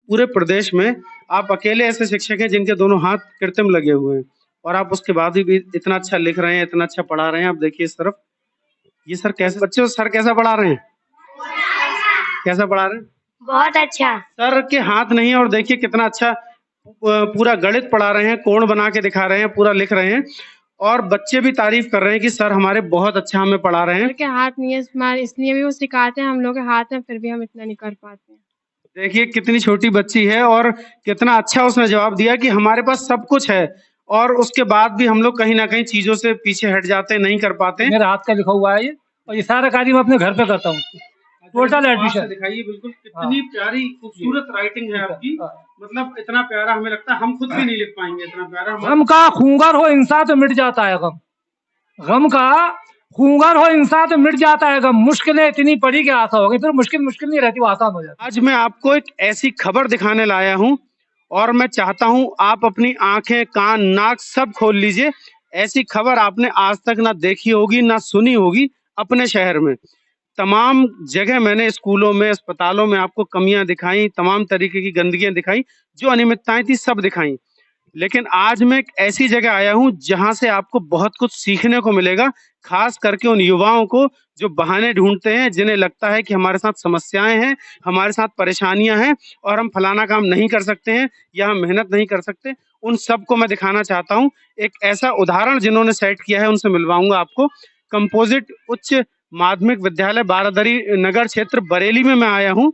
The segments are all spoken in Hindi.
पूरे प्रदेश में आप अकेले ऐसे शिक्षक हैं जिनके दोनों हाथ कृत्रिम लगे हुए हैं और आप उसके बाद भी इतना अच्छा लिख रहे हैं, इतना अच्छा पढ़ा रहे हैं। आप देखिए इस तरफ, ये सर कैसे बच्चे सर कैसा पढ़ा रहे हैं? कैसा पढ़ा रहे हैं? बहुत अच्छा। सर के हाथ नहीं है और देखिए कितना अच्छा पूरा गणित पढ़ा रहे हैं, कोण बना के दिखा रहे हैं, पूरा लिख रहे हैं और बच्चे भी तारीफ कर रहे हैं कि सर हमारे बहुत अच्छा हमें पढ़ा रहे हैं। के हाथ नहीं है, इसलिए भी वो सिखाते हैं, हम लोग के हाथ हैं फिर भी हम इतना नहीं कर पाते हैं। देखिए कितनी छोटी बच्ची है और कितना अच्छा उसने जवाब दिया कि हमारे पास सब कुछ है और उसके बाद भी हम लोग कहीं ना कहीं चीजों से पीछे हट जाते हैं, नहीं कर पाते। मेरे हाथ का लिखा हुआ है ये, और ये सारा कार्य मैं अपने घर पे करता हूँ। टोटल एडमिशन दिखाइए, बिल्कुल कितनी प्यारी खूबसूरत राइटिंग है आपकी। मतलब इतना प्यारा, हमें लगता है हम खुद भी नहीं लिख पाएंगे इतना प्यारा। गम का खूंगर हो इंसान तो मिट जाता है गम, गम का खूंगर हो इंसान तो मिट जाता है गम, मुश्किलें इतनी पड़ी कि आसान हो गई, फिर मुश्किल मुश्किल नहीं रहती, वो आसान हो जाती। आज मैं आपको एक ऐसी खबर दिखाने लाया हूं और मैं चाहता हूं आप अपनी आंखें, कान, नाक सब खोल लीजिए। ऐसी खबर आपने आज तक ना देखी होगी ना सुनी होगी अपने शहर में। तमाम जगह मैंने स्कूलों में, अस्पतालों में आपको कमियां दिखाई, तमाम तरीके की गंदगियां दिखाई, जो अनियमितताएं थी सब दिखाई। लेकिन आज मैं एक ऐसी जगह आया हूं जहां से आपको बहुत कुछ सीखने को मिलेगा, खास करके उन युवाओं को जो बहाने ढूंढते हैं, जिन्हें लगता है कि हमारे साथ समस्याएं हैं, हमारे साथ परेशानियां हैं और हम फलाना काम नहीं कर सकते हैं या हम मेहनत नहीं कर सकते। उन सबको मैं दिखाना चाहता हूं। एक ऐसा उदाहरण जिन्होंने सेट किया है उनसे मिलवाऊंगा आपको। कंपोजिट उच्च माध्यमिक विद्यालय बारादरी नगर क्षेत्र बरेली में मैं आया हूं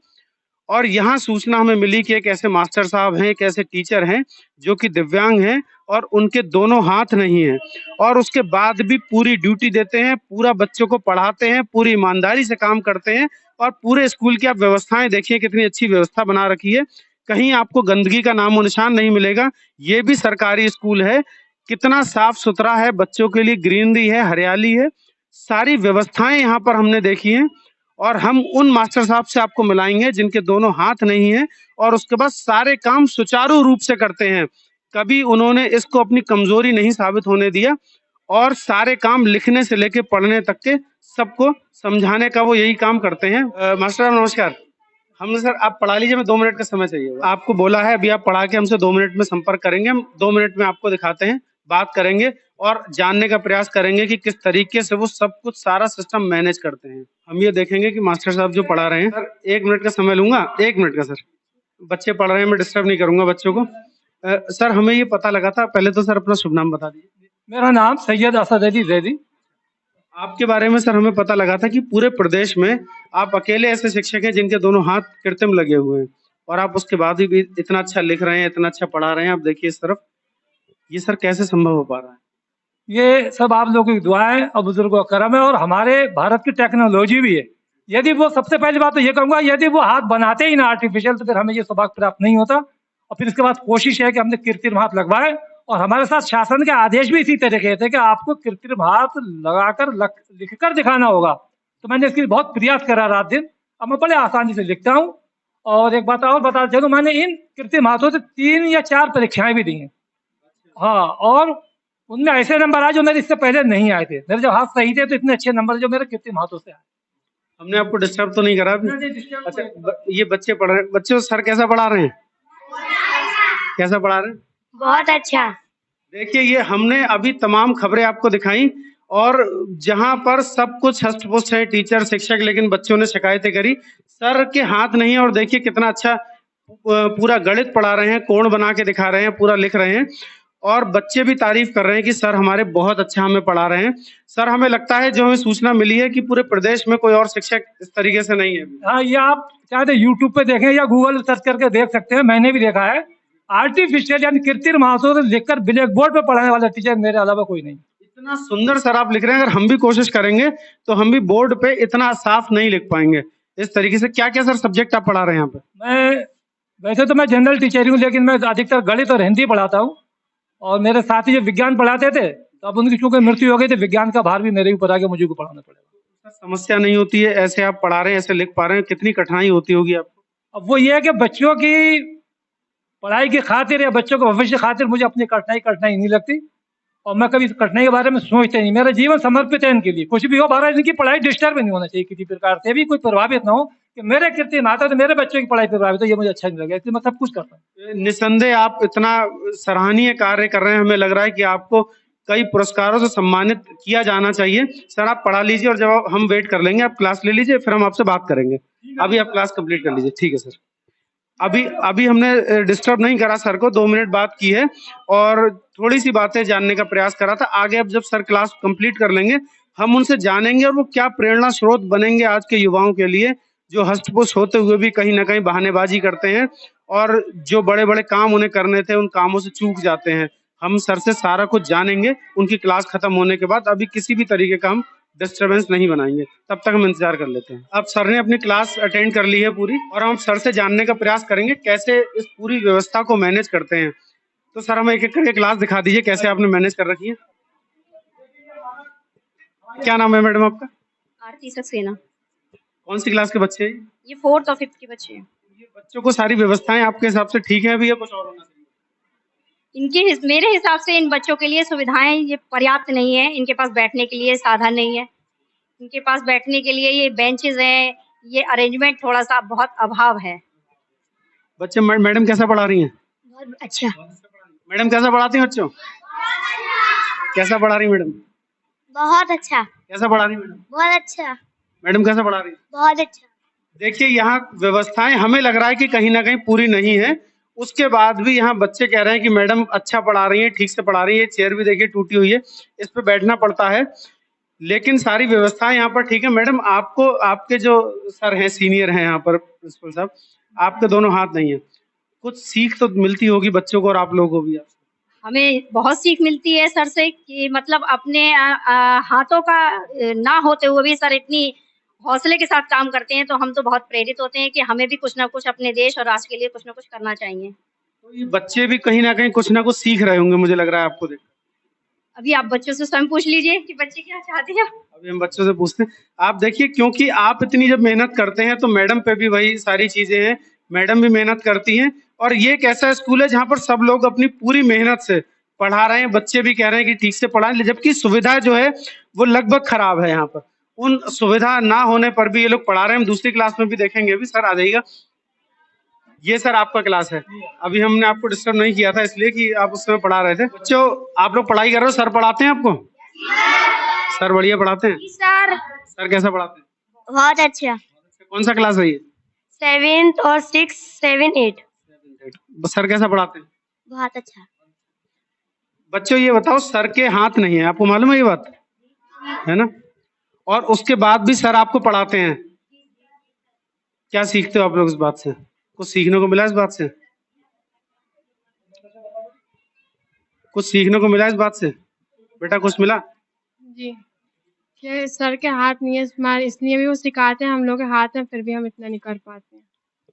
और यहाँ सूचना हमें मिली कि एक ऐसे मास्टर साहब हैं, एक ऐसे टीचर हैं जो कि दिव्यांग हैं और उनके दोनों हाथ नहीं हैं और उसके बाद भी पूरी ड्यूटी देते हैं, पूरा बच्चों को पढ़ाते हैं, पूरी ईमानदारी से काम करते हैं और पूरे स्कूल की आप व्यवस्थाएं देखिए, कितनी अच्छी व्यवस्था बना रखी है। कहीं आपको गंदगी का नामो निशान नहीं मिलेगा। ये भी सरकारी स्कूल है, कितना साफ सुथरा है, बच्चों के लिए ग्रीनरी है, हरियाली है, सारी व्यवस्थाएं यहाँ पर हमने देखी हैं। और हम उन मास्टर साहब से आपको मिलाएंगे जिनके दोनों हाथ नहीं है और उसके बाद सारे काम सुचारू रूप से करते हैं। कभी उन्होंने इसको अपनी कमजोरी नहीं साबित होने दिया और सारे काम लिखने से लेके पढ़ने तक के सबको समझाने का वो यही काम करते हैं। मास्टर साहब नमस्कार। हमने सर आप पढ़ा लीजिए, मैं 2 मिनट का समय चाहिए। आपको बोला है अभी आप पढ़ा के हमसे 2 मिनट में संपर्क करेंगे। हम 2 मिनट में आपको दिखाते हैं, बात करेंगे और जानने का प्रयास करेंगे कि किस तरीके से वो सब कुछ सारा सिस्टम मैनेज करते हैं। हम ये देखेंगे कि मास्टर साहब जो पढ़ा रहे हैं। सर 1 मिनट का समय लूंगा, 1 मिनट का सर। बच्चे पढ़ रहे हैं, मैं डिस्टर्ब नहीं करूंगा बच्चों को। सर हमें ये पता लगा था, पहले तो सर अपना शुभ नाम बता दीजिए। मेरा नाम सैयद असद अली जैदी। आपके बारे में सर हमें पता लगा था कि पूरे प्रदेश में आप अकेले ऐसे शिक्षक हैं जिनके दोनों हाथ कृत्रिम लगे हुए हैं और आप उसके बाद भी इतना अच्छा लिख रहे हैं, इतना अच्छा पढ़ा रहे हैं। आप देखिए इस तरफ, ये सर कैसे संभव हो पा रहा है? ये सब आप लोगों की दुआएं और बुजुर्गों का करम है और हमारे भारत की टेक्नोलॉजी भी है। यदि वो, सबसे पहली बात तो ये कहूंगा, यदि वो हाथ बनाते ही ना आर्टिफिशियल तो फिर हमें ये सौभाग्य प्राप्त नहीं होता। और फिर इसके बाद कोशिश है कि हमने कृत्रिम हाथ लगवाए और हमारे साथ शासन के आदेश भी इसी तरह के थे कि आपको कृत्रिम हाथ लगाकर लिखकर दिखाना होगा। तो मैंने इसके लिए बहुत प्रयास करा रात दिन। अब मैं बड़े आसानी से लिखता हूँ। और एक बात और बता चलूं, मैंने इन कृत्रिम हाथों से 3 या 4 परीक्षाएं भी दी हैं। हाँ, और उनमें ऐसे नंबर आए जो मेरे इससे पहले नहीं आए थे। मेरे जब हाथ सही थे तो इतने अच्छे नंबर जो मेरे कृत्रिम हाथों से आए। हमने आपको डिस्टर्ब तो नहीं करा? अच्छा, ये बच्चे पढ़ रहे हैं, बच्चे सर कैसा पढ़ा रहे हैं? कैसा पढ़ा रहे हैं? बहुत अच्छा। देखिए ये हमने अभी तमाम खबरें आपको दिखाई और जहां पर सब कुछ हष्ट पुष्ट है, टीचर शिक्षक, लेकिन बच्चों ने शिकायतें करी। सर के हाथ नहीं है और देखिए कितना अच्छा पूरा गणित पढ़ा रहे हैं, कोण बना के दिखा रहे हैं, पूरा लिख रहे हैं और बच्चे भी तारीफ कर रहे हैं कि सर हमारे बहुत अच्छा हमें पढ़ा रहे हैं। सर हमें लगता है, जो हमें सूचना मिली है कि पूरे प्रदेश में कोई और शिक्षक इस तरीके से नहीं है। हाँ, ये आप चाहे तो यूट्यूब पे देखें या गूगल सर्च करके देख सकते हैं, मैंने भी देखा है। आर्टिफिशियल यानी कृत्रिम हाथों से लिखकर ब्लैक बोर्ड पे पढ़ाने वाला टीचर मेरे अलावा कोई नहीं। इतना सुंदर सर आप लिख रहे हैं, अगर हम भी कोशिश करेंगे तो हम भी बोर्ड पे इतना साफ नहीं लिख पाएंगे इस तरीके से। क्या क्या सर सब्जेक्ट आप पढ़ा रहे हैं यहाँ पे? मैं वैसे तो मैं जनरल टीचर हूँ, लेकिन मैं अधिकतर गणित और हिंदी पढ़ाता हूँ। और मेरे साथी जो विज्ञान पढ़ाते थे, तो अब उनकी चूंकि मृत्यु हो गई तो विज्ञान का भार भी मेरे ऊपर आ गया, मुझे को पढ़ाना पड़ेगा। समस्या नहीं होती है ऐसे आप पढ़ा रहे हैं, ऐसे लिख पा रहे हैं, कितनी कठिनाई होती होगी आपको? अब वो ये है कि बच्चों की पढ़ाई की खातिर या बच्चों के भविष्य खातिर मुझे अपनी कठिनाई नहीं लगती और मैं कभी कठिनाई के बारे में सोचता नहीं। मेरा जीवन समर्पित है इनके लिए। कुछ भी हो, बारह इनकी पढ़ाई डिस्टर्ब नहीं होना चाहिए, किसी प्रकार से भी कोई प्रभावित ना हो। कि मेरे कीर्ति में आता है तो मेरे बच्चों की पढ़ाई प्रभावित हो, ये मुझे अच्छा नहीं लगा, इसलिए मैं सब कुछ करता हूँ। निस्संदेह आप इतना सराहनीय कार्य कर रहे हैं, हमें लग रहा है कि आपको कई पुरस्कारों से सम्मानित किया जाना चाहिए। सर आप पढ़ा लीजिए और जब हम वेट कर लेंगे, आप क्लास ले लीजिए, फिर हम आपसे बात करेंगे। अभी आप क्लास कंप्लीट कर लीजिए। ठीक है सर। अभी अभी हमने डिस्टर्ब नहीं करा सर को, 2 मिनट बात की है और थोड़ी सी बातें जानने का प्रयास करा था। आगे अब जब सर क्लास कंप्लीट कर लेंगे, हम उनसे जानेंगे और वो क्या प्रेरणा स्रोत बनेंगे आज के युवाओं के लिए, जो हष्ट-पुष्ट होते हुए भी कहीं न कहीं बहानेबाजी करते हैं और जो बड़े-बड़े काम उन्हें करने थे, उन कामों से चूक जाते हैं। हम सर से सारा कुछ जानेंगे उनकी क्लास खत्म होने के बाद। अभी किसी भी तरीके का हम डिस्टरबेंस नहीं बनाएंगे, तब तक हम इंतजार कर लेते हैं। अब सर ने अपनी क्लास अटेंड कर ली है पूरी और हम सर से जानने का प्रयास करेंगे कैसे इस पूरी व्यवस्था को मैनेज करते हैं। तो सर हमें एक-एक करके क्लास दिखा दीजिए कैसे आपने मैनेज कर रखी है। क्या नाम है मैडम आपका? आरती सक्सेना। कौन सी क्लास के बच्चे हैं? ये 4th और 5th के बच्चे हैं। ये बच्चों को सारी व्यवस्थाएं आपके हिसाब से ठीक है अभी या कुछ और होना चाहिए? मेरे हिसाब से इन बच्चों के लिए सुविधाएं ये पर्याप्त नहीं है। इनके पास बैठने के लिए साधन नहीं है। इनके पास बैठने के लिए ये बेंचेस हैं, ये अरेंजमेंट थोड़ा सा बहुत अभाव है। बच्चे मैडम कैसा पढ़ा रही हैं? बहुत अच्छा। मैडम कैसा पढ़ाती हैं बच्चों? कैसा पढ़ा रही मैडम? बहुत अच्छा। कैसा पढ़ा रही मैडम? बहुत अच्छा। मैडम कैसा पढ़ा रही? बहुत अच्छा। देखिए यहाँ व्यवस्थाएं हमें लग रहा है कि कहीं ना कहीं पूरी नहीं है, उसके बाद भी यहाँ बच्चे कह रहे हैं कि मैडम अच्छा पढ़ा रही हैं, ठीक से पढ़ा रही है। चेयर भी देखिए टूटी हुई है, इस पे बैठना पड़ता है, लेकिन सारी व्यवस्थाएं यहाँ पर ठीक है। मैडम आपको आपके जो सर हैं, सीनियर हैं यहाँ पर प्रिंसिपल साहब, आपके दोनों हाथ नहीं है, कुछ सीख तो मिलती होगी बच्चों को और आप लोगों को भी। हमें बहुत सीख मिलती है सर से कि मतलब अपने हाथों का ना होते हुए भी सर इतनी हौसले के साथ काम करते हैं, तो हम तो बहुत प्रेरित होते हैं कि हमें भी कुछ ना कुछ अपने देश और राष्ट्र के लिए कुछ ना कुछ करना चाहिए। तो ये बच्चे भी कहीं ना कुछ सीख रहे होंगे, मुझे लग रहा है आपको देख। अभी आप बच्चों से स्वयं पूछ लीजिए कि बच्चे क्या चाहते हैं। अभी हम बच्चों से पूछते हैं। आप देखिए, क्योंकि आप इतनी जब मेहनत करते हैं तो मैडम पे भी वही सारी चीजें हैं, मैडम भी मेहनत करती हैं और ये एक ऐसा स्कूल है जहाँ पर सब लोग अपनी पूरी मेहनत से पढ़ा रहे हैं। बच्चे भी कह रहे हैं कि ठीक से पढ़ाएं, जबकि सुविधा जो है वो लगभग खराब है। यहाँ पर उन सुविधा ना होने पर भी ये लोग पढ़ा रहे हैं। हम दूसरी क्लास में भी देखेंगे। अभी सर आ जाइएगा। ये सर आपका क्लास है। अभी हमने आपको डिस्टर्ब नहीं किया था इसलिए कि आप उस समय पढ़ा रहे थे। बच्चों आप लोग पढ़ाई कर रहे हो, सर पढ़ाते हैं आपको? सर बढ़िया पढ़ाते हैं? सर सर कैसा पढ़ाते हैं? बहुत अच्छा। कौन सा क्लास है ये? 7th और 6, 7, 8। सर कैसा पढ़ाते हैं? बहुत अच्छा। बच्चों ये बताओ, सर के हाथ नहीं है, आपको मालूम है ये बात, है ना? और उसके बाद भी सर आपको पढ़ाते हैं। क्या सीखते हो आप लोग इस बात से? कुछ सीखने को मिला इस बात से? कुछ सीखने को मिला इस बात से? बेटा कुछ मिला? जी, कि सर के हाथ नहीं है, इसलिए भी वो सिखाते हैं। हम लोग के हाथ हैं, फिर भी हम इतना नहीं कर पाते हैं।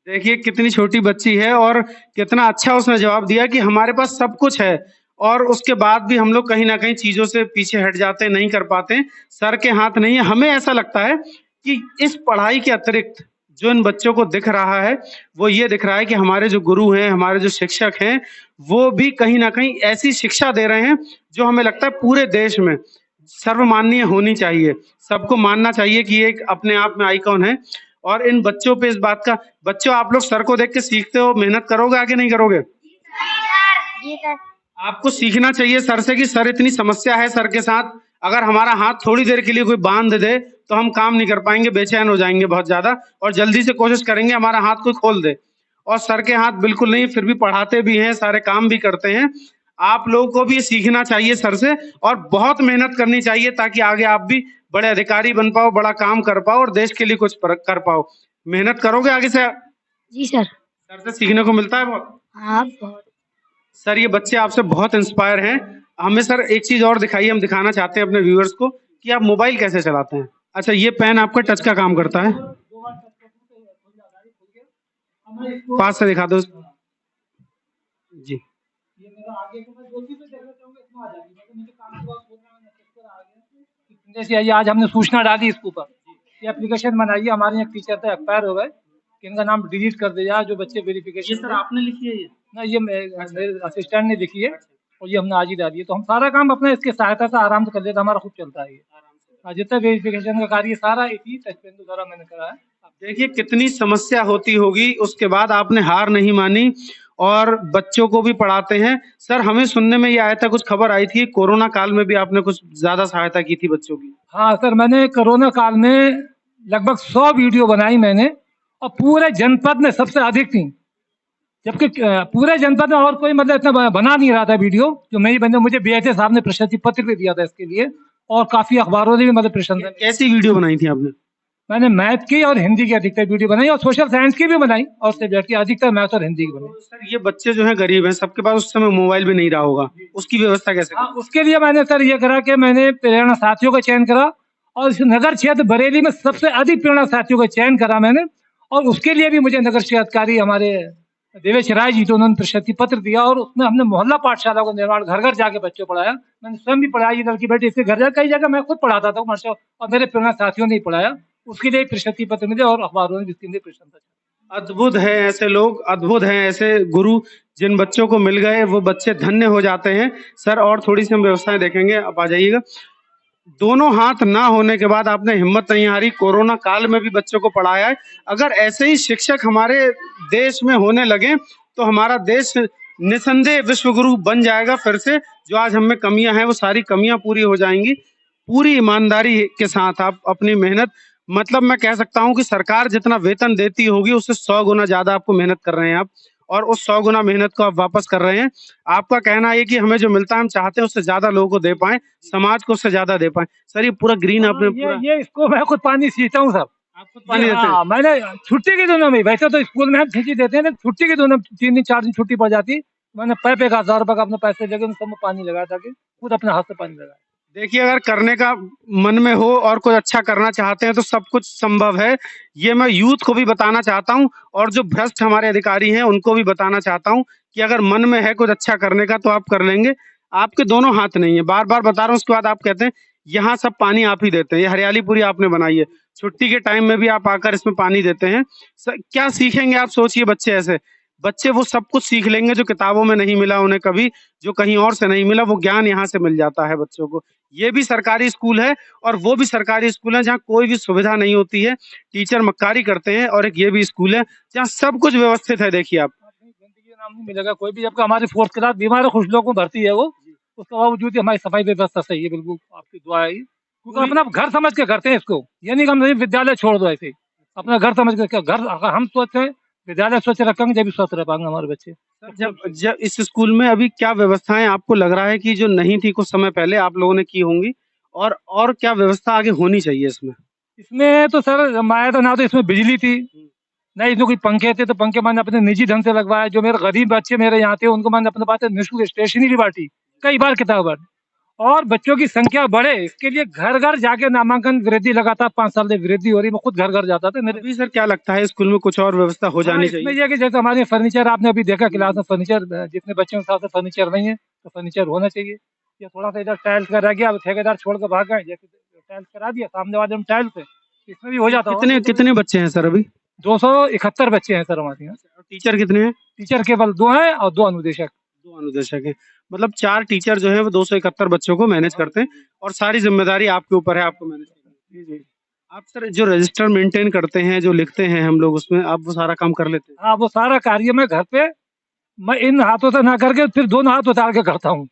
देखिए कितनी छोटी बच्ची है और कितना अच्छा उसने जवाब दिया कि हमारे पास सब कुछ है और उसके बाद भी हम लोग कहीं ना कहीं चीजों से पीछे हट जाते हैं, नहीं कर पाते हैं। सर के हाथ नहीं है। हमें ऐसा लगता है कि इस पढ़ाई के अतिरिक्त जो इन बच्चों को दिख रहा है वो ये दिख रहा है कि हमारे जो गुरु हैं, हमारे जो शिक्षक हैं, वो भी कहीं ना कहीं ऐसी शिक्षा दे रहे हैं जो हमें लगता है पूरे देश में सर्वमान्य होनी चाहिए। सबको मानना चाहिए कि ये एक अपने आप में आइकॉन है। और इन बच्चों पे इस बात का, बच्चों आप लोग सर को देख के सीखते हो, मेहनत करोगे आगे नहीं करोगे? जी सर। आपको सीखना चाहिए सर से कि सर इतनी समस्या है सर के साथ, अगर हमारा हाथ थोड़ी देर के लिए कोई बांध दे तो हम काम नहीं कर पाएंगे, बेचैन हो जाएंगे बहुत ज्यादा और जल्दी से कोशिश करेंगे हमारा हाथ कोई खोल दे। और सर के हाथ बिल्कुल नहीं, फिर भी पढ़ाते भी हैं, सारे काम भी करते हैं। आप लोगों को भी ये सीखना चाहिए सर से और बहुत मेहनत करनी चाहिए ताकि आगे आप भी बड़े अधिकारी बन पाओ, बड़ा काम कर पाओ और देश के लिए कुछ कर पाओ। मेहनत करोगे आगे से? जी सर। सर से सीखने को मिलता है बहुत। हाँ बहुत। सर ये बच्चे आपसे बहुत इंस्पायर हैं। हमें सर एक चीज और दिखाइए, हम दिखाना चाहते हैं अपने व्यूअर्स को कि आप मोबाइल कैसे चलाते हैं। अच्छा ये पेन आपका टच का काम करता है? पास से दिखा दो जी। जैसे ये आज हमने सूचना डाली इसके ऊपर, ये एप्लीकेशन बनाई है। हमारे यहाँ टीचर थे, एक्सपायर हो गए, कि इनका नाम डिलीट कर दिया जो बच्चे वेरिफिकेशन। ये सर आपने लिखी है? ये ना, ये मेरे असिस्टेंट ने लिखी है और ये हमने आज ही डाली है। तो हम सारा काम अपना इसके सहायता से आराम से कर लेते, हमारा खुद चलता है ये। जितना वेरिफिकेशन का कार्य सारा इसी टच पेन के द्वारा मैंने करा है। देखिए कितनी समस्या होती होगी, उसके बाद आपने हार नहीं मानी और बच्चों को भी पढ़ाते हैं। सर हमें सुनने में ये आया था, कुछ खबर आई थी कोरोना काल में भी आपने कुछ ज़्यादा सहायता की थी बच्चों की। हाँ सर, मैंने कोरोना काल में लगभग 100 वीडियो बनाई मैंने, और पूरे जनपद में सबसे अधिक थी। जबकि पूरे जनपद में और कोई मतलब इतना बना नहीं रहा था वीडियो जो मैं ही बने। मुझे बीएचए साहब ने प्रशस्ति पत्र भी दिया था इसके लिए, और काफी अखबारों ने भी मतलब प्रशंसा की। कैसी वीडियो बनाई थी आपने? मैंने मैथ की और हिंदी की अधिकतर वीडियो बनाई, और सोशल साइंस की भी बनाई, और सब्जेक्ट की अधिकतर मैथ और हिंदी की बनाई। तो सर ये बच्चे जो हैं गरीब हैं, सबके पास उस समय मोबाइल भी नहीं रहा होगा, उसकी व्यवस्था कैसे हाँ, उसके लिए मैंने सर ये करा कि मैंने प्रेरणा साथियों का चयन करा, और इस नगर क्षेत्र बरेली में सबसे अधिक प्रेरणा साथियों का चयन करा मैंने। और उसके लिए भी मुझे नगर शिक्षा अधिकारी हमारे देवेश राय जी, तो उन्होंने प्रशस्ति पत्र दिया, और उसमें हमने मोहल्ला पाठशाला का निर्माण, घर घर जाके बच्चों को पढ़ाया। मैंने स्वयं भी पढ़ाया, ये लड़की बेटी इसके घर जाकर, कई जगह मैं खुद पढ़ाता था मास्टर, और मेरे प्रेरणा साथियों ने ही पढ़ाया। उसके लिए प्रशस्ति पत्र मिले, और अखबारों ने इसके लिए प्रशंसा की। अद्भुत है ऐसे लोग, अद्भुत हैं ऐसे गुरु, जिन बच्चों को मिल गए वो बच्चे धन्य हो जाते हैं। सर और थोड़ी सी हम व्यवस्थाएं देखेंगे, आप आ जाइएगा। दोनों हाथ ना होने के बाद आपने हिम्मत नहीं हारी, कोरोना काल में भी बच्चों को पढ़ाया है। अगर ऐसे ही शिक्षक हमारे देश में होने लगे तो हमारा देश निसंदेह विश्वगुरु बन जाएगा फिर से। जो आज हम में कमियां हैं वो सारी कमियां पूरी हो जाएंगी। पूरी ईमानदारी के साथ आप अपनी मेहनत, मतलब मैं कह सकता हूं कि सरकार जितना वेतन देती होगी उससे 100 गुना ज्यादा आपको मेहनत कर रहे हैं आप, और उस 100 गुना मेहनत को आप वापस कर रहे हैं। आपका कहना है कि हमें जो मिलता है हम चाहते हैं उससे ज्यादा लोगों को दे पाएं, समाज को उससे ज्यादा दे पाएं। सर ये पूरा ग्रीन आपने पूरा ये इसको मैं खुद पानी सींचता हूँ सब। आप खुद पानी देते हैं? हाँ, मैंने छुट्टी के दिनों में, वैसे तो स्कूल में हम छुट्टी देते हैं, लेकिन छुट्टी के दिनों में 3 दिन 4 दिन छुट्टी पड़ जाती, मैंने पैपे का 1000 रुपए का अपने पैसे लेके उन सब में पानी लगाया था, कि खुद अपने हाथ से पानी लगाया। देखिए अगर करने का मन में हो और कोई अच्छा करना चाहते हैं तो सब कुछ संभव है। ये मैं यूथ को भी बताना चाहता हूँ, और जो भ्रष्ट हमारे अधिकारी हैं उनको भी बताना चाहता हूँ कि अगर मन में है कुछ अच्छा करने का तो आप कर लेंगे। आपके दोनों हाथ नहीं है, बार बार बता रहा हूँ। उसके बाद आप कहते हैं यहाँ सब पानी आप ही देते हैं, ये हरियाली पूरी आपने बनाई है, छुट्टी के टाइम में भी आप आकर इसमें पानी देते हैं। क्या सीखेंगे आप सोचिए। बच्चे ऐसे बच्चे वो सब कुछ सीख लेंगे जो किताबों में नहीं मिला उन्हें कभी, जो कहीं और से नहीं मिला, वो ज्ञान यहाँ से मिल जाता है बच्चों को। ये भी सरकारी स्कूल है और वो भी सरकारी स्कूल है जहाँ कोई भी सुविधा नहीं होती है, टीचर मक्कारी करते हैं, और एक ये भी स्कूल है जहाँ सब कुछ व्यवस्थित है। देखिए आप, गंदगी का नाम नहीं मिलेगा कोई भी। जबकि हमारी 4th क्लास बीमार है, कुछ लोगों को भर्ती है वो, उसके बावजूद भी हमारी सफाई व्यवस्था सही है, बिल्कुल आपकी दुआ है। क्योंकि अपना घर समझ के करते हैं इसको, ये नहीं कि हम विद्यालय छोड़ दो, ऐसे अपना घर समझ के। क्या घर अगर हम सोचते हैं विद्यालय स्वच्छ रखेंगे जब भी स्वस्थ रह पाएंगे हमारे बच्चे। जब जब इस स्कूल में अभी क्या व्यवस्थाएं आपको लग रहा है कि जो नहीं थी कुछ समय पहले आप लोगों ने की होंगी, और क्या व्यवस्था आगे होनी चाहिए इसमें? इसमें तो सर माया तो ना, तो इसमें बिजली थी, ना इसमें कोई पंखे थे, तो पंखे मैंने अपने निजी ढंग से लगवाए। जो मेरे गरीब बच्चे मेरे यहाँ थे उनको मैंने अपने पास निःशुल्क स्टेशनरी बांटी, कई बार किताब बांटी। और बच्चों की संख्या बढ़े इसके लिए घर घर जाके नामांकन वृद्धि लगातार 5 साल से वृद्धि हो रही। मैं खुद घर घर जाता था मेरे। अभी सर क्या लगता है स्कूल में कुछ और व्यवस्था हो जानी इसमें चाहिए? यह कि जैसे हमारे फर्नीचर आपने अभी देखा क्लास में, फर्नीचर जितने बच्चों के साथ फर्नीचर नहीं है तो फर्नीचर होना चाहिए। या थोड़ा सा इधर टाइल्स का रह गया, अब ठेकेदार छोड़ कर भाग गए, जैसे टाइल्स करा दिया सामने वाले में टाइल्स है, इसमें भी हो जाता। कितने कितने बच्चे हैं सर अभी? 271 बच्चे हैं सर हमारे यहाँ। टीचर कितने हैं? टीचर केवल 2 हैं और 2 अनुदेशक। 2 अनुदेशक हैं, मतलब 4 टीचर जो है वो 271 बच्चों को मैनेज करते हैं, और सारी जिम्मेदारी आपके ऊपर है, आपको मैनेज करना है। जी जी। आप सर जो रजिस्टर मेंटेन करते हैं, जो लिखते हैं हम लोग उसमें, आप वो सारा काम कर लेते हैं? हाँ, वो सारा कार्य मैं घर पे, मैं इन हाथों से ना करके फिर दोनों हाथ उतार के करता हूँ।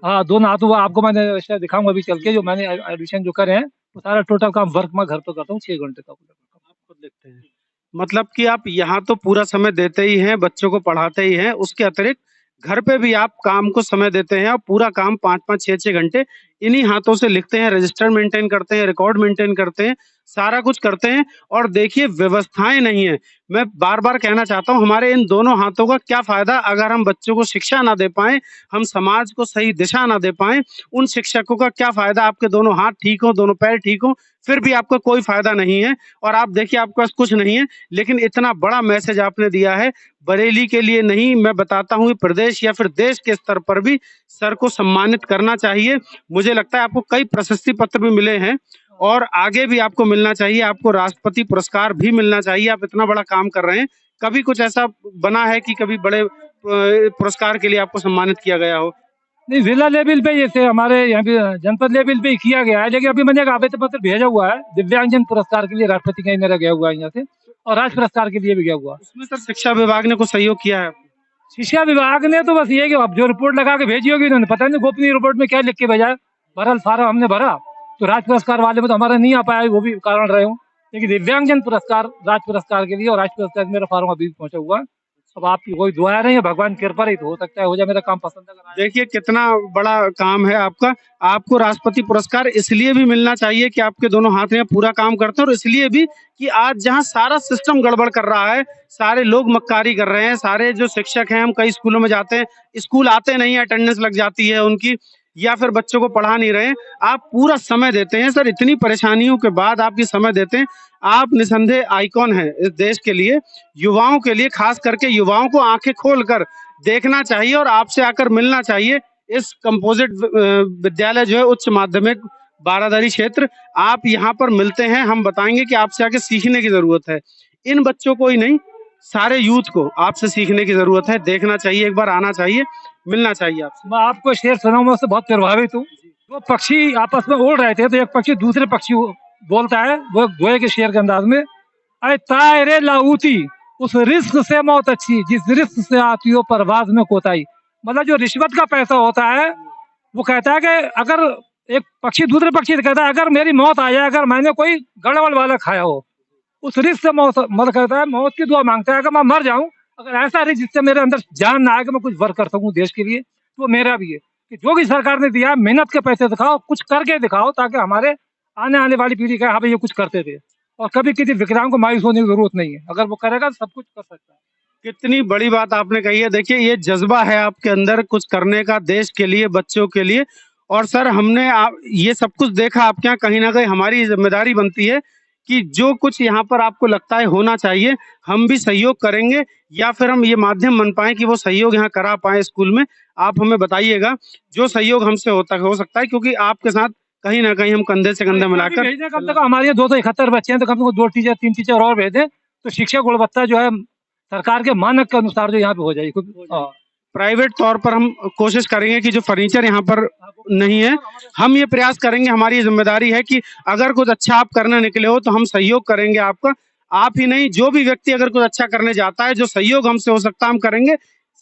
हाँ, दोनों हाथों, आपको मैंने शायद दिखाऊंगा अभी चल के, जो मैंने एडिशन जो करे हैं वो सारा टोटल काम वर्क मैं घर पे करता हूँ 6 घंटे का। आप खुद लिखते हैं, मतलब कि आप यहाँ तो पूरा समय देते ही हैं, बच्चों को पढ़ाते ही हैं, उसके अतिरिक्त घर पे भी आप काम को समय देते हैं, और पूरा काम 5-5 6-6 घंटे इन्हीं हाथों से लिखते हैं, रजिस्टर मेंटेन करते हैं, रिकॉर्ड मेंटेन करते हैं, सारा कुछ करते हैं। और देखिए व्यवस्थाएं नहीं है, मैं बार बार कहना चाहता हूँ, हमारे इन दोनों हाथों का क्या फायदा अगर हम बच्चों को शिक्षा ना दे पाए, हम समाज को सही दिशा ना दे पाए। उन शिक्षकों का क्या फायदा, आपके दोनों हाथ ठीक हो, दोनों पैर ठीक हो, फिर भी आपका कोई फायदा नहीं है। और आप देखिए आपके पास कुछ नहीं है, लेकिन इतना बड़ा मैसेज आपने दिया है बरेली के लिए नहीं, मैं बताता हूँ प्रदेश या फिर देश के स्तर पर भी सर को सम्मानित करना चाहिए। मुझे लगता है आपको कई प्रशस्ति पत्र भी मिले हैं, और आगे भी आपको मिलना चाहिए, आपको राष्ट्रपति पुरस्कार भी मिलना चाहिए। आप इतना बड़ा काम कर रहे हैं, कभी कुछ ऐसा बना है कि कभी बड़े पुरस्कार के लिए आपको सम्मानित किया गया हो? नहीं, जिला लेवल पे जैसे हमारे यहाँ पे जनपद लेवल पे ही किया गया है, लेकिन अभी मैंने एक आवेदन पत्र भेजा हुआ है दिव्यांगजन पुरस्कार के लिए, राष्ट्रपति का ही मेरा गया हुआ है यहाँ से, और राज्य पुरस्कार के लिए भी गया हुआ है। उसमें सर शिक्षा विभाग ने कुछ सहयोग किया है? शिक्षा विभाग ने तो बस ये कि अब जो रिपोर्ट लगा के भेजी होगी उन्होंने, पता नहीं गोपनीय रिपोर्ट में क्या लिख के भेजा है, भरल फार्म हमने भरा, तो राज्य पुरस्कार वाले में तो हमारा नहीं आ पाया, वो भी कारण रहे हूँ, लेकिन दिव्यांगजन पुरस्कार राज्य पुरस्कार के लिए और राज्य पुरस्कार मेरा फार्म अभी पहुंचा हुआ है। अब आपकी कोई दुआ नहीं है, भगवान की कृपा रही तो हो सकता है हो जाए, मेरा काम पसंद है। देखिए कितना बड़ा काम है आपका। आपको राष्ट्रपति पुरस्कार इसलिए भी मिलना चाहिए कि आपके दोनों हाथ में पूरा काम करते हैं, और इसलिए भी कि आज जहां सारा सिस्टम गड़बड़ कर रहा है, सारे लोग मक्कारी कर रहे हैं, सारे जो शिक्षक हैं, हम कई स्कूलों में जाते हैं, स्कूल आते नहीं है, अटेंडेंस लग जाती है उनकी, या फिर बच्चों को पढ़ा नहीं रहे हैं। आप पूरा समय देते हैं सर, इतनी परेशानियों के बाद आप ये समय देते हैं। आप निसंदेह आइकॉन हैं इस देश के लिए, युवाओं के लिए, खास करके युवाओं को आंखें खोलकर देखना चाहिए और आपसे आकर मिलना चाहिए। इस कंपोजिट विद्यालय जो है उच्च माध्यमिक बारादरी क्षेत्र, आप यहाँ पर मिलते हैं, हम बताएंगे कि आपसे आके सीखने की जरूरत है। इन बच्चों को ही नहीं, सारे यूथ को आपसे सीखने की जरूरत है, देखना चाहिए, एक बार आना चाहिए, मिलना चाहिए आपसे। मैं आपको शेर सुनाऊं, मैं उससे बहुत प्रभावित हूँ। दो पक्षी आपस में उड़ रहे थे, तो एक पक्षी दूसरे पक्षी बोलता है, वो गोए के शेर के अंदाज में, अरे तायरे लाऊती, उस रिस्क से मौत अच्छी जिस रिस्क से आती हो परवाज में कोताही। मतलब जो रिश्वत का पैसा होता है, वो कहता है कि अगर एक पक्षी दूसरे पक्षी से कहता है अगर मेरी मौत आ जाए, अगर मैंने कोई गड़बड़ वाला खाया हो, उस रिस्क से मौत, मतलब कहता है मौत की दुआ मांगता है, अगर मैं मर जाऊं, अगर ऐसा रिस्क जिससे मेरे अंदर जान ना आए कि मैं कुछ वर्क कर सकूं देश के लिए, तो वो मेरा भी है कि जो भी सरकार ने दिया मेहनत के पैसे दिखाओ, कुछ करके दिखाओ, ताकि हमारे आने वाली पीढ़ी का हाँ भाई ये कुछ करते थे। और कभी किसी विकलांग को मायूस होने की जरूरत नहीं है, अगर वो करेगा तो सब कुछ कर सकता है। कितनी बड़ी बात आपने कही है। देखिए ये जज्बा है आपके अंदर कुछ करने का, देश के लिए, बच्चों के लिए। और सर हमने ये सब कुछ देखा आपके यहाँ, कहीं ना कहीं हमारी जिम्मेदारी बनती है कि जो कुछ यहाँ पर आपको लगता है होना चाहिए, हम भी सहयोग करेंगे, या फिर हम ये माध्यम बन पाए कि वो सहयोग यहाँ करा पाए स्कूल में। आप हमें बताइएगा जो सहयोग हमसे हो सकता है, क्योंकि आपके साथ कहीं ना कहीं हम कंधे से कंधा मिलाकर, कम से कम हमारे 271 बच्चे हैं, तो कम से कम 2 टीचर 3 टीचर और भेजें, तो शिक्षा गुणवत्ता जो है सरकार के मानक के अनुसार जो यहाँ पे हो जाएगी। प्राइवेट तौर पर हम कोशिश करेंगे कि जो फर्नीचर यहाँ पर नहीं है, हम ये प्रयास करेंगे, हमारी जिम्मेदारी है कि अगर कुछ अच्छा आप करने निकले हो तो हम सहयोग करेंगे आपका। आप ही नहीं, जो भी व्यक्ति अगर कुछ अच्छा करने जाता है, जो सहयोग हमसे हो सकता है हम करेंगे।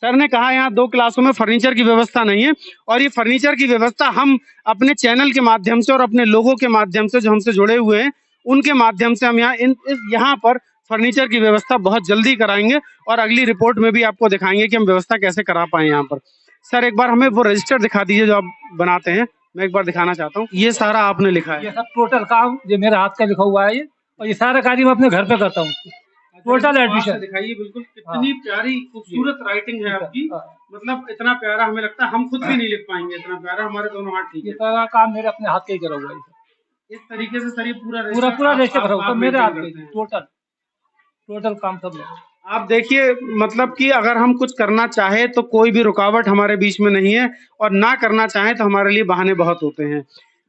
सर ने कहा यहाँ 2 क्लासों में फर्नीचर की व्यवस्था नहीं है, और ये फर्नीचर की व्यवस्था हम अपने चैनल के माध्यम से और अपने लोगों के माध्यम से जो हमसे जुड़े हुए हैं उनके माध्यम से हम यहाँ पर फर्नीचर की व्यवस्था बहुत जल्दी कराएंगे, और अगली रिपोर्ट में भी आपको दिखाएंगे कि हम व्यवस्था कैसे करा पाए यहाँ पर। सर एक बार हमें वो रजिस्टर दिखा दीजिए जो आप बनाते हैं, मैं एक बार दिखाना चाहता हूँ। ये सारा आपने लिखा है? ये सब टोटल काम जो मेरे हाथ का लिखा हुआ है ये, और ये सारा कार्य मैं अपने घर पे करता हूँ। टोटल एडमिशन दिखाइए, बिल्कुल कितनी प्यारी खूबसूरत राइटिंग है आपकी। मतलब इतना प्यारा हमें लगता है हम खुद भी नहीं लिख पाएंगे, इतना प्यारा, हमारे दोनों हाथ ठीक है। ये सारा काम मेरे अपने हाथ का ही करा हुआ है। इस तरीके से सर ये पूरा रजिस्टर करा हुआ मेरे हाथ का, टोटल काम सब आप देखिए, मतलब कि अगर हम कुछ करना चाहे तो कोई भी रुकावट हमारे बीच में नहीं है, और ना करना चाहे तो हमारे लिए बहाने बहुत होते हैं।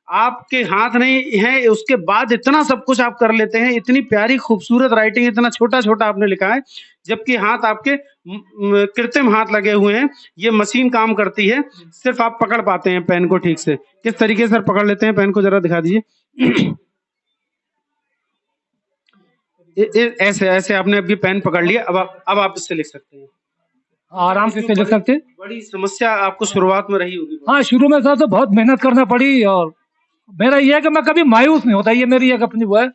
आपके हाथ नहीं है, उसके बाद इतना सब कुछ आप कर लेते हैं, इतनी प्यारी खूबसूरत राइटिंग, इतना छोटा छोटा आपने लिखा है, जबकि हाथ आपके कृत्रिम हाथ लगे हुए हैं, ये मशीन काम करती है, सिर्फ आप पकड़ पाते हैं पेन को ठीक से। किस तरीके से पकड़ लेते हैं पेन को, जरा दिखा दीजिए। ऐसे ऐसे आपने अभी पेन पकड़ लिया, अब आप इससे लिख सकते हैं, आराम से लिख सकते हैं। बड़ी समस्या आपको शुरुआत में रही होगी? हाँ, शुरू में सर तो बहुत मेहनत करना पड़ी, और मेरा ये है कि मैं कभी मायूस नहीं होता। ये मेरी एक अपनी वो है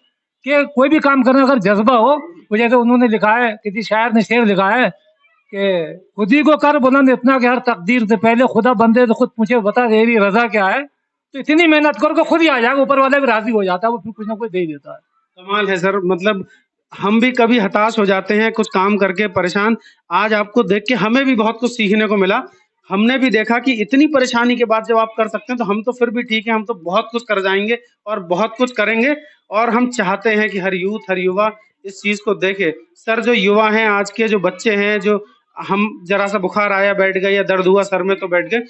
कि कोई भी काम करने अगर जज्बा हो, वो जैसे उन्होंने लिखा है, किसी शायर ने शेर लिखा है कि खुद ही को कर बुलंद इतना कि हर तकदीर से पहले खुदा बंदे तो खुद पूछे बता तेरी रजा क्या है। तो इतनी मेहनत करो खुद ही आ जाएगा, ऊपर वाला भी राजी हो जाता है, वो फिर कुछ ना कुछ दे ही देता है। कमाल है सर, मतलब हम भी कभी हताश हो जाते हैं कुछ काम करके, परेशान। आज आपको देख के हमें भी बहुत कुछ सीखने को मिला। हमने भी देखा कि इतनी परेशानी के बाद जब आप कर सकते हैं तो हम तो फिर भी ठीक है, हम तो बहुत कुछ कर जाएंगे और बहुत कुछ करेंगे। और हम चाहते हैं कि हर यूथ, हर युवा इस चीज को देखे। सर जो युवा हैं, आज के जो बच्चे हैं, जो हम जरा सा बुखार आया बैठ गए, या दर्द हुआ सर में तो बैठ गए,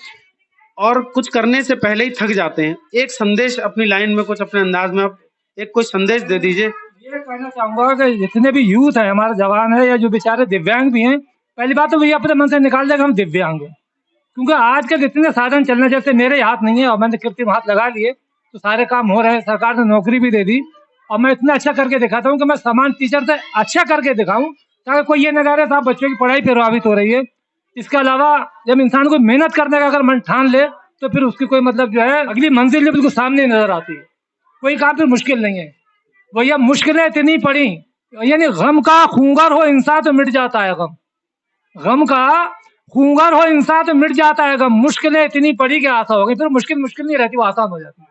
और कुछ करने से पहले ही थक जाते हैं। एक संदेश अपनी लाइन में, कुछ अपने अंदाज में आप एक कोई संदेश दे दीजिए। ये कहना चाहूंगा कि जितने भी यूथ है, हमारे जवान है, या जो बेचारे दिव्यांग भी हैं, पहली बात तो वही अपने मन से निकाल देगा हम दिव्यांग हैं, क्योंकि आजकल इतने साधन चलने, जैसे मेरे हाथ नहीं है और मैंने कृत्रिम हाथ लगा लिए तो सारे काम हो रहे हैं, सरकार ने नौकरी भी दे दी और मैं इतना अच्छा करके दिखाता हूँ कि मैं समान टीचर से अच्छा करके दिखाऊं, ताकि कोई ये न कह रहे साहब बच्चों की पढ़ाई प्रभावित हो रही है। इसके अलावा जब इंसान को मेहनत करने का अगर मन ठान ले तो फिर उसकी कोई मतलब जो है अगली मंजिल जो बिल्कुल सामने नजर आती है, कोई काम फिर मुश्किल नहीं है। भैया मुश्किलें इतनी पड़ी, यानी गम का खूंगर हो इंसान तो मिट जाता है गम, गम का खूंगर हो इंसान तो मिट जाता है गम, मुश्किलें इतनी पड़ी कि आसान हो गई, फिर मुश्किल नहीं रहती, वो आसान हो जाती है।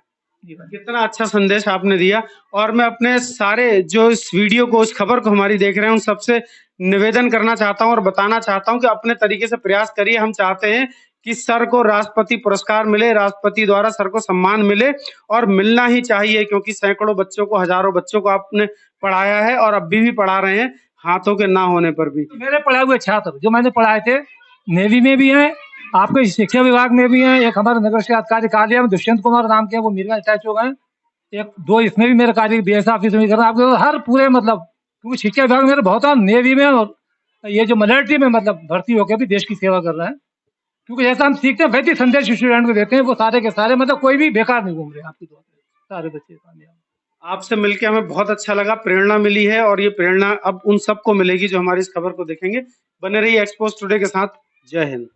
कितना अच्छा संदेश आपने दिया। और मैं अपने सारे जो इस वीडियो को, इस खबर को हमारी देख रहे हैं, उन सबसे निवेदन करना चाहता हूं और बताना चाहता हूं कि अपने तरीके से प्रयास करिए। हम चाहते हैं कि सर को राष्ट्रपति पुरस्कार मिले, राष्ट्रपति द्वारा सर को सम्मान मिले और मिलना ही चाहिए, क्योंकि सैकड़ों बच्चों को, हजारों बच्चों को आपने पढ़ाया है और अभी भी पढ़ा रहे हैं, हाथों के ना होने पर भी। मेरे पढ़ाए हुए छात्र जो मैंने पढ़ाए थे नेवी में भी हैं, आपके शिक्षा विभाग में भी हैं, एक हमारे नगर शिक्षा अधिकारी कार्यालय में दुष्यंत कुमार नाम के हैं, वो मीरगंज अटैच हो गए, एक दो इसमें भी मेरे कार्य बीएस ऑफिस में कर रहा है। आपके हर पूरे मतलब, क्योंकि शिक्षा विभाग में मेरे बहुत नेवी में और ये जो मिलिट्री में मतलब भर्ती होकर भी देश की सेवा कर रहे हैं। क्योंकि जैसा हम सीखते हैं वैसे संदेश स्टूडेंट को देते हैं, वो सारे के सारे मतलब कोई भी बेकार नहीं घूम रहे, आपकी दुआ से सारे बच्चे कामयाब। आपसे मिलकर हमें बहुत अच्छा लगा, प्रेरणा मिली है और ये प्रेरणा अब उन सबको मिलेगी जो हमारी इस खबर को देखेंगे। बने रहिए एक्सपोज टुडे के साथ। जय हिंद।